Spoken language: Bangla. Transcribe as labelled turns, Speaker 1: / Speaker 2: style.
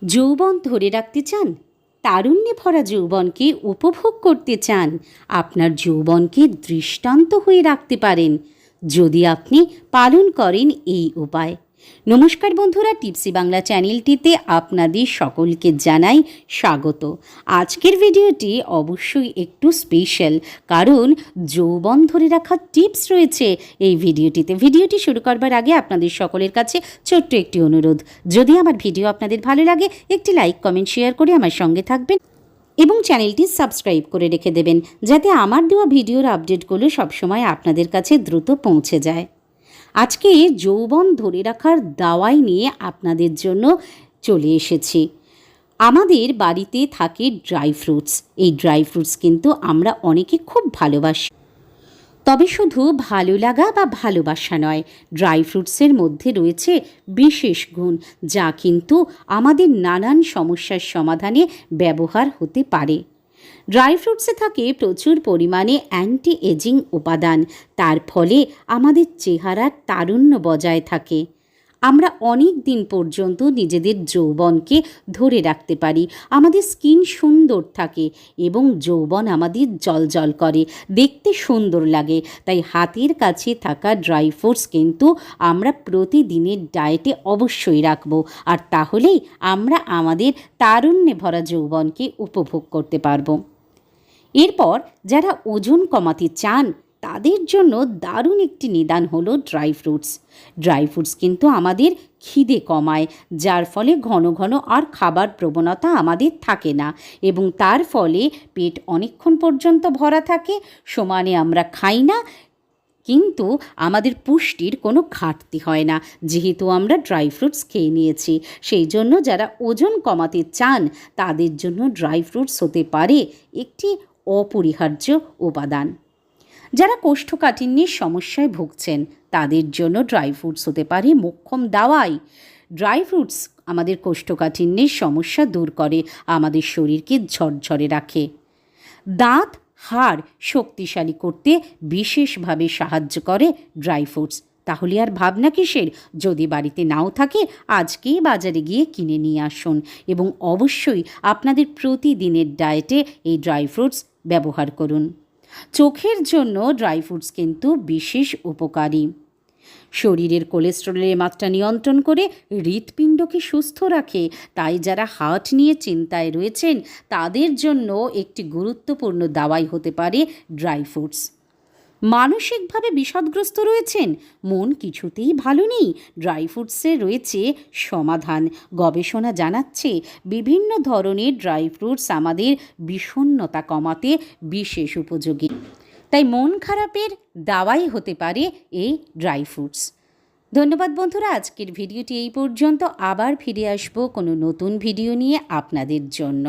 Speaker 1: যৌবন ধরে রাখতে চান? তারুণ্যে ভরা যৌবনকে উপভোগ করতে চান? আপনার যৌবনকে দৃষ্টান্ত হয়ে রাখতে পারেন যদি আপনি পালন করেন এই উপায়। নমস্কার বন্ধুরা, টিপসি বাংলা চ্যানেলটিতে আপনাদের সকলকে জানাই স্বাগত। আজকের ভিডিওটি অবশ্যই একটু স্পেশাল, কারণ যৌবন ধরে রাখার টিপস রয়েছে এই ভিডিওটিতে। ভিডিওটি শুরু করবার আগে আপনাদের সকলের কাছে ছোট্ট একটি অনুরোধ, যদি আমার ভিডিও আপনাদের ভালো লাগে একটি লাইক, কমেন্ট, শেয়ার করে আমার সঙ্গে থাকবেন এবং চ্যানেলটি সাবস্ক্রাইব করে রেখে দেবেন, যাতে আমার দেওয়া ভিডিওর আপডেটগুলো সবসময় আপনাদের কাছে দ্রুত পৌঁছে যায়। আজকে যৌবন ধরে রাখার দাওয়াই নিয়ে আপনাদের জন্য চলে এসেছি। আমাদের বাড়িতে থাকে ড্রাই ফ্রুটস। এই ড্রাই ফ্রুটস কিন্তু আমরা অনেকে খুব ভালোবাসি। তবে শুধু ভালো লাগা বা ভালোবাসা নয়, ড্রাই ফ্রুটসের মধ্যে রয়েছে বিশেষ গুণ, যা কিন্তু আমাদের নানান সমস্যার সমাধানে ব্যবহার হতে পারে। ড্রাই ফ্রুটসে থাকে প্রচুর পরিমাণে অ্যান্টি এজিং উপাদান, তার ফলে আমাদের চেহারার তারুণ্য বজায় থাকে। আমরা অনেক দিন পর্যন্ত নিজেদের যৌবনকে ধরে রাখতে পারি। আমাদের স্কিন সুন্দর থাকে এবং যৌবন আমাদের জ্বলজ্বল করে, দেখতে সুন্দর লাগে। তাই হাতের কাছে থাকা ড্রাই ফ্রুটস কিন্তু আমরা প্রতিদিনের ডায়েটে অবশ্যই রাখব, আর তাহলেই আমরা আমাদের তারুণ্যে ভরা যৌবনকে উপভোগ করতে পারব। এরপর যারা ওজন কমাতে চান তাদের জন্য দারুণ একটি নিদান হলো ড্রাই ফ্রুটস। ড্রাই ফ্রুটস কিন্তু আমাদের খিদে কমায়, যার ফলে ঘন ঘন আর খাবার প্রবণতা আমাদের থাকে না এবং তার ফলে পেট অনেকক্ষণ পর্যন্ত ভরা থাকে। সমানে আমরা খাই না, কিন্তু আমাদের পুষ্টির কোনো ঘাটতি হয় না, যেহেতু আমরা ড্রাই ফ্রুটস খেয়ে নিয়েছি। সেই জন্য যারা ওজন কমাতে চান তাদের জন্য ড্রাই ফ্রুটস হতে পারে একটি অপরিহার্য উপাদান। যারা কোষ্ঠকাঠিন্যের সমস্যায় ভুগছেন তাদের জন্য ড্রাই ফ্রুটস হতে পারে মোক্ষম দাওয়াই। ড্রাই ফ্রুটস আমাদের কোষ্ঠকাঠিন্যের সমস্যা দূর করে, আমাদের শরীরকে ঝরঝরে রাখে। দাঁত, হাড় শক্তিশালী করতে বিশেষভাবে সাহায্য করে ড্রাই ফ্রুটস। তাহলে আর ভাবনা কিসের? যদি বাড়িতে নাও থাকে আজকেই বাজারে গিয়ে কিনে নিয়ে আসুন এবং অবশ্যই আপনাদের প্রতিদিনের ডায়েটে এই ড্রাই ফ্রুটস ব্যবহার করুন। চোখের জন্য ড্রাই ফ্রুটস কিন্তু বিশেষ উপকারী। শরীরের কোলেস্টেরলের মাত্রা নিয়ন্ত্রণ করে হৃৎপিণ্ডকে সুস্থ রাখে। তাই যারা হার্ট নিয়ে চিন্তায় রয়েছেন তাদের জন্য একটি গুরুত্বপূর্ণ দাওয়াই হতে পারে ড্রাই ফ্রুটস। মানসিকভাবে বিষাদগ্রস্ত রয়েছেন, মন কিছুতেই ভালো নেই, ড্রাই ফ্রুটসে রয়েছে সমাধান। গবেষণা জানাচ্ছে বিভিন্ন ধরনের ড্রাই ফ্রুটস আমাদের বিষণ্ণতা কমাতে বিশেষ উপযোগী। তাই মন খারাপের দাওয়াই হতে পারে এই ড্রাই ফ্রুটস। ধন্যবাদ বন্ধুরা, আজকের ভিডিওটি এই পর্যন্ত। আবার ফিরে আসবো কোনো নতুন ভিডিও নিয়ে আপনাদের জন্য।